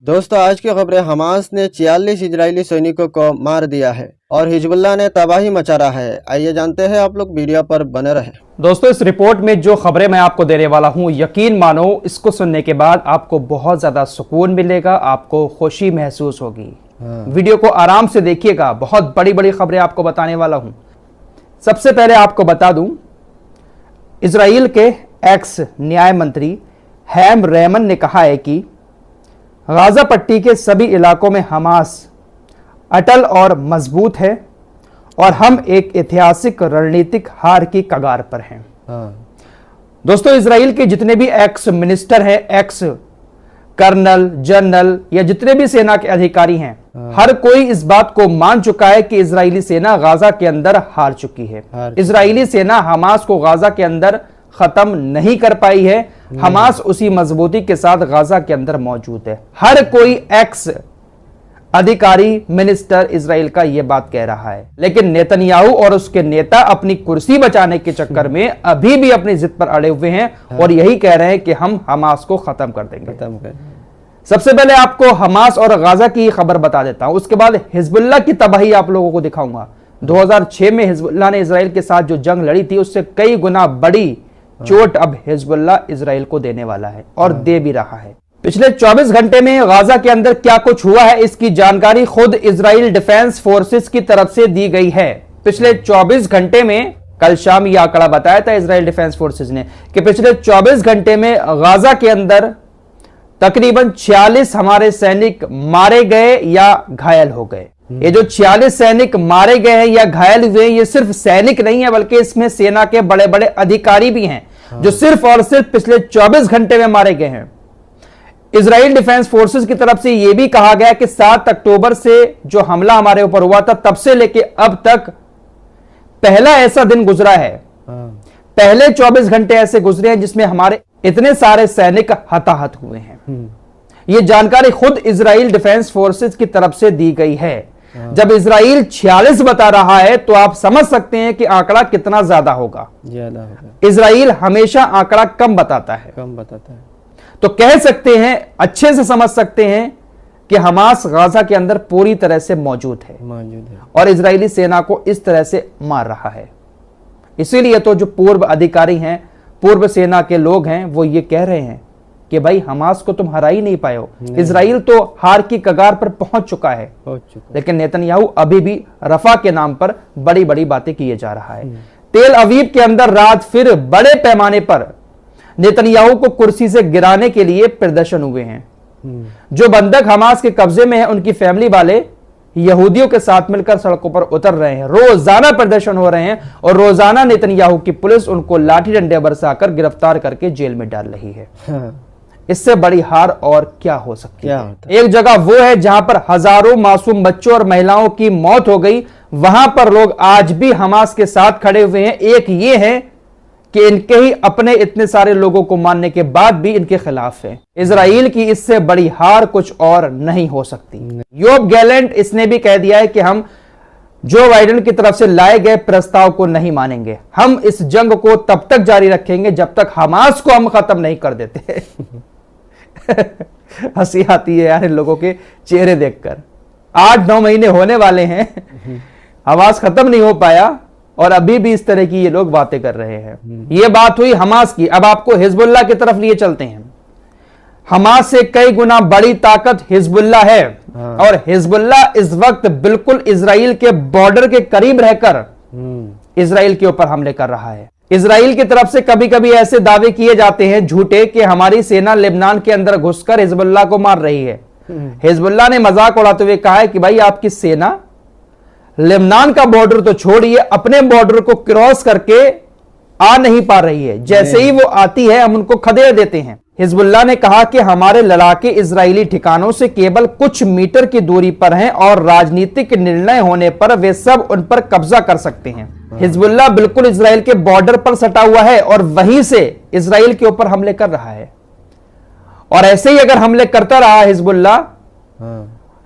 दोस्तों आज की खबरें, हमास ने 46 इजरायली सैनिकों को मार दिया है और हिजबुल्लाह ने तबाही मचा रहा है। आइए जानते हैं, आप लोग वीडियो पर बने रहे। दोस्तों इस रिपोर्ट में जो खबरें मैं आपको देने वाला हूं, यकीन मानो इसको सुनने के बाद आपको बहुत ज्यादा सुकून मिलेगा, आपको खुशी महसूस होगी। वीडियो को आराम से देखिएगा, बहुत बड़ी बड़ी खबरें आपको बताने वाला हूं। सबसे पहले आपको बता दूं, इजराइल के एक्स न्याय मंत्री हैम रेमन ने कहा है कि गाजा पट्टी के सभी इलाकों में हमास अटल और मजबूत है और हम एक ऐतिहासिक रणनीतिक हार की कगार पर हैं। दोस्तों इजराइल के जितने भी एक्स मिनिस्टर हैं, एक्स कर्नल, जनरल या जितने भी सेना के अधिकारी हैं, हर कोई इस बात को मान चुका है कि इजरायली सेना गाजा के अंदर हार चुकी है। इजरायली सेना हमास को गाजा के अंदर खत्म नहीं कर पाई है। हमास उसी मजबूती के साथ गाजा के अंदर मौजूद है। हर कोई एक्स अधिकारी, मिनिस्टर इजराइल का यह बात कह रहा है, लेकिन नेतन्याहू और उसके नेता अपनी कुर्सी बचाने के चक्कर में अभी भी अपनी जिद पर अड़े हुए हैं और यही कह रहे हैं कि हम हमास को खत्म कर देंगे। सबसे पहले आपको हमास और गाजा की खबर बता देता हूं, उसके बाद हिजबुल्लाह की तबाही आप लोगों को दिखाऊंगा। 2006 में हिजबुल्लाह ने इजराइल के साथ जो जंग लड़ी थी, उससे कई गुना बड़ी चोट अब हिजबुल्लाह इजराइल को देने वाला है और दे भी रहा है। पिछले 24 घंटे में गाजा के अंदर क्या कुछ हुआ है, इसकी जानकारी खुद इजराइल डिफेंस फोर्सेस की तरफ से दी गई है। पिछले 24 घंटे में, कल शाम यह आंकड़ा बताया था इजराइल डिफेंस फोर्सेस ने कि पिछले 24 घंटे में गाजा के अंदर तकरीबन 46 हमारे सैनिक मारे गए या घायल हो गए। ये जो 46 सैनिक मारे गए हैं या घायल हुए हैं, ये सिर्फ सैनिक नहीं है, बल्कि इसमें सेना के बड़े बड़े अधिकारी भी हैं जो सिर्फ और सिर्फ पिछले 24 घंटे में मारे गए हैं। इजराइल डिफेंस फोर्सेस की तरफ से यह भी कहा गया कि 7 अक्टूबर से जो हमला हमारे ऊपर हुआ था, तब से लेके अब तक पहला ऐसा दिन गुजरा है, पहले 24 घंटे ऐसे गुजरे हैं जिसमें हमारे इतने सारे सैनिक हताहत हुए हैं। यह जानकारी खुद इजराइल डिफेंस फोर्सेस की तरफ से दी गई है। जब इजराइल 46 बता रहा है तो आप समझ सकते हैं कि आंकड़ा कितना ज्यादा होगा। इजराइल हमेशा आंकड़ा कम बताता है। तो कह सकते हैं, अच्छे से समझ सकते हैं कि हमास गाजा के अंदर पूरी तरह से मौजूद है और इजरायली सेना को इस तरह से मार रहा है। इसीलिए तो जो पूर्व अधिकारी हैं, पूर्व सेना के लोग हैं, वो ये कह रहे हैं कि भाई हमास को तुम हरा ही नहीं पाए हो। इजराइल तो हार की कगार पर पहुंच चुका है, लेकिन नेतन्याहू अभी भी रफा के नाम पर बड़ी बड़ी बातें किए जा रहा है। तेल अवीव के अंदर रात फिर बड़े पैमाने पर नेतन्याहू को कुर्सी से गिराने के लिए प्रदर्शन हुए हैं। जो बंधक हमास के कब्जे में है, उनकी फैमिली वाले यहूदियों के साथ मिलकर सड़कों पर उतर रहे हैं। रोजाना प्रदर्शन हो रहे हैं और रोजाना नेतन्याहू की पुलिस उनको लाठी डंडे बरसाकर गिरफ्तार करके जेल में डाल रही है। इससे बड़ी हार और क्या हो सकती है? एक जगह वो है जहां पर हजारों मासूम बच्चों और महिलाओं की मौत हो गई, वहां पर लोग आज भी हमास के साथ खड़े हुए हैं। एक ये है कि इनके ही अपने इतने सारे लोगों को मारने के बाद भी इनके खिलाफ है। इजराइल की इससे बड़ी हार कुछ और नहीं हो सकती। योब गैलेंट इसने भी कह दिया है कि हम जो बाइडेन की तरफ से लाए गए प्रस्ताव को नहीं मानेंगे। हम इस जंग को तब तक जारी रखेंगे जब तक हमास को हम खत्म नहीं कर देते। हंसी आती है यार इन लोगों के चेहरे देखकर। 8-9 महीने होने वाले हैं, हमास खत्म नहीं हो पाया और अभी भी इस तरह की ये लोग बातें कर रहे हैं। ये बात हुई हमास की। अब आपको हिजबुल्लाह की तरफ लिए चलते हैं। हमास से कई गुना बड़ी ताकत हिजबुल्लाह है और हिजबुल्लाह इस वक्त बिल्कुल इजराइल के बॉर्डर के करीब रहकर इजराइल के ऊपर हमले कर रहा है। इजराइल की तरफ से कभी कभी ऐसे दावे किए जाते हैं झूठे कि हमारी सेना लेबनान के अंदर घुसकर हिजबुल्लाह को मार रही है। हिजबुल्लाह ने मजाक उड़ाते हुए कहा है कि भाई आपकी सेना लेबनान का बॉर्डर तो छोड़िए, अपने बॉर्डर को क्रॉस करके आ नहीं पा रही है। जैसे ही वो आती है हम उनको खदेड़ देते हैं। हिजबुल्लाह ने कहा कि हमारे लड़ाके इजरायली ठिकानों से केवल कुछ मीटर की दूरी पर हैं और राजनीतिक निर्णय होने पर वे सब उन पर कब्जा कर सकते हैं। हिजबुल्लाह बिल्कुल इजराइल के बॉर्डर पर सटा हुआ है और वहीं से इजराइल के ऊपर हमले कर रहा है। और ऐसे ही अगर हमले करता रहा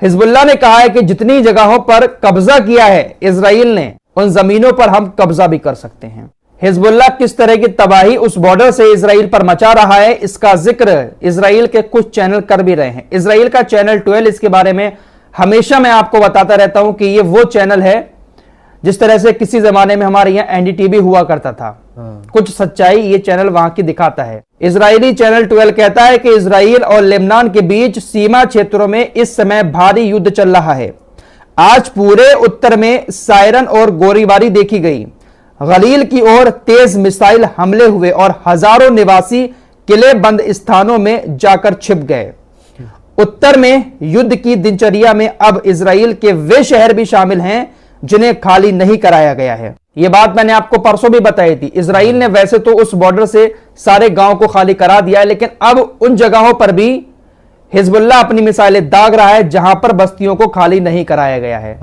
हिजबुल्लाह ने कहा है कि जितनी जगहों पर कब्जा किया है इजराइल ने, उन जमीनों पर हम कब्जा भी कर सकते हैं। हिजबुल्लाह किस तरह की तबाही उस बॉर्डर से इजराइल पर मचा रहा है, इसका जिक्र इजराइल के कुछ चैनल कर भी रहे हैं। इजराइल का चैनल 12, इसके बारे में हमेशा मैं आपको बताता रहता हूं कि ये वो चैनल है जिस तरह से किसी जमाने में हमारे यहां एनडीटीवी हुआ करता था। कुछ सच्चाई ये चैनल वहां की दिखाता है। इजरायली चैनल 12 कहता है कि इजराइल और लेबनान के बीच सीमा क्षेत्रों में इस समय भारी युद्ध चल रहा है। आज पूरे उत्तर में सायरन और गोलीबारी देखी गई। गलील की ओर तेज मिसाइल हमले हुए और हजारों निवासी किले बंद स्थानों में जाकर छिप गए। उत्तर में युद्ध की दिनचर्या में अब इजराइल के वे शहर भी शामिल हैं जिन्हें खाली नहीं कराया गया है। यह बात मैंने आपको परसों भी बताई थी। इजराइल ने वैसे तो उस बॉर्डर से सारे गांव को खाली करा दिया है, लेकिन अब उन जगहों पर भी हिजबुल्लाह अपनी मिसाइलें दाग रहा है जहां पर बस्तियों को खाली नहीं कराया गया है।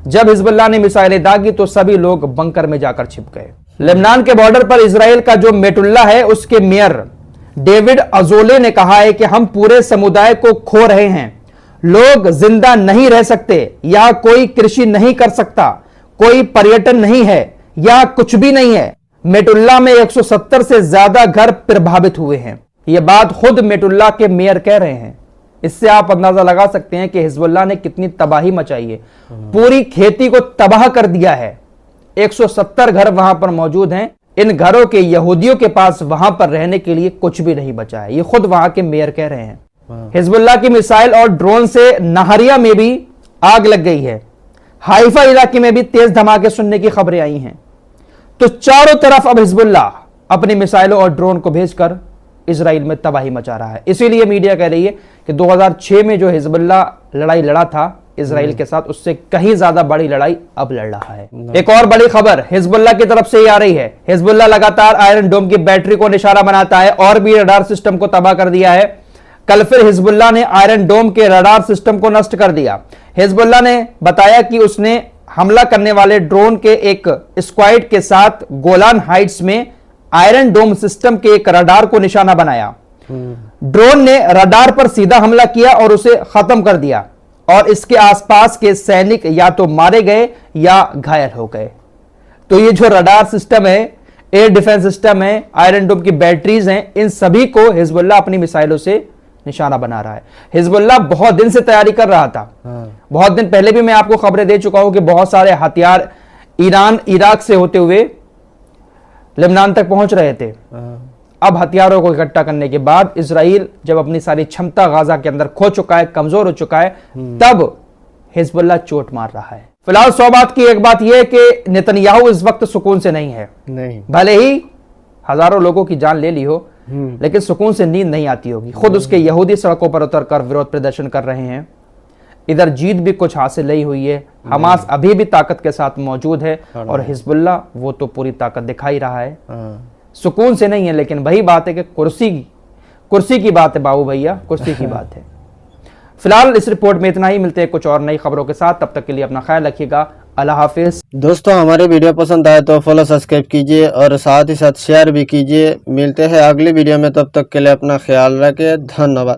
जब हिजबुल्लाह ने मिसाइलें दागी तो सभी लोग बंकर में जाकर छिप गए। लेबनान के बॉर्डर पर इजराइल का जो मेटुल्ला है, उसके मेयर डेविड अजोले ने कहा है कि हम पूरे समुदाय को खो रहे हैं। लोग जिंदा नहीं रह सकते, यहां कोई कृषि नहीं कर सकता, कोई पर्यटन नहीं है, यहां कुछ भी नहीं है। मेटुल्ला में 170 से ज्यादा घर प्रभावित हुए हैं। यह बात खुद मेटुल्ला के मेयर कह रहे हैं। इससे आप अंदाजा लगा सकते हैं कि हिजबुल्लाह ने कितनी तबाही मचाई है। पूरी खेती को तबाह कर दिया है। 170 घर वहां पर मौजूद हैं। इन घरों के यहूदियों के पास वहां पर रहने के लिए कुछ भी नहीं बचा है। ये खुद वहां के मेयर कह रहे हैं। हिजबुल्लाह की मिसाइल और ड्रोन से नहरिया में भी आग लग गई है। हाइफा इलाके में भी तेज धमाके सुनने की खबरें आई हैं। तो चारों तरफ अब हिजबुल्लाह अपनी मिसाइलों और ड्रोन को भेजकर इजराइल में तबाही मचा रहा है। इसीलिए मीडिया कह रही है कि 2006 में जो हिजबुल्लाह लड़ाई लड़ा था इजराइल के साथ, उससे कहीं ज्यादा बड़ी लड़ाई अब लड़ रहा है। एक और बड़ी खबर हिजबुल्लाह की तरफ से आ रही है। हिजबुल्लाह लगातार आयरन डोम की बैटरी को निशाना बनाता है और भी रडार सिस्टम को तबाह कर दिया है। कल फिर हिजबुल्लाह ने आयरन डोम के रडार सिस्टम को नष्ट कर दिया। हिजबुल्लाह ने बताया कि उसने हमला करने वाले ड्रोन के एक स्क्वाड के साथ गोलान हाइट्स में आयरन डोम सिस्टम के एक रडार को निशाना बनाया। ड्रोन ने रडार पर सीधा हमला किया और उसे खत्म कर दिया और इसके आसपास के सैनिक या तो मारे गए या घायल हो गए। तो ये जो रडार सिस्टम है, एयर डिफेंस सिस्टम है, आयरन डोम की बैटरीज हैं, इन सभी को हिजबुल्लाह अपनी मिसाइलों से निशाना बना रहा है। हिजबुल्लाह बहुत दिन से तैयारी कर रहा था। बहुत दिन पहले भी मैं आपको खबरें दे चुका हूं कि बहुत सारे हथियार ईरान इराक से होते हुए लेबनान तक पहुंच रहे थे। अब हथियारों को इकट्ठा करने के बाद इजराइल जब अपनी सारी क्षमता गाजा के अंदर खो चुका है, कमजोर हो चुका है, तब हिजबुल्लाह चोट मार रहा है। फिलहाल 100 बात की एक बात यह है कि नेतन्याहू इस वक्त सुकून से नहीं है। भले ही हजारों लोगों की जान ले ली हो, लेकिन सुकून से नींद नहीं आती होगी। खुद उसके यहूदी सड़कों पर उतरकर विरोध प्रदर्शन कर रहे हैं। इधर जीत भी कुछ हासिल नहीं हुई है। हमास अभी भी ताकत के साथ मौजूद है और हिजबुल्लाह वो तो पूरी ताकत दिखा ही रहा है। सुकून से नहीं है, लेकिन वही बात है कि कुर्सी की बात है बाबू भैया, कुर्सी की बात है। फिलहाल इस रिपोर्ट में इतना ही। मिलते हैं कुछ और नई खबरों के साथ। तब तक के लिए अपना ख्याल रखिएगा। अल्लाह हाफिज। दोस्तों, हमारी वीडियो पसंद आए तो फॉलो सब्सक्राइब कीजिए और साथ ही साथ शेयर भी कीजिए। मिलते हैं अगली वीडियो में, तब तक के लिए अपना ख्याल रखें। धन्यवाद।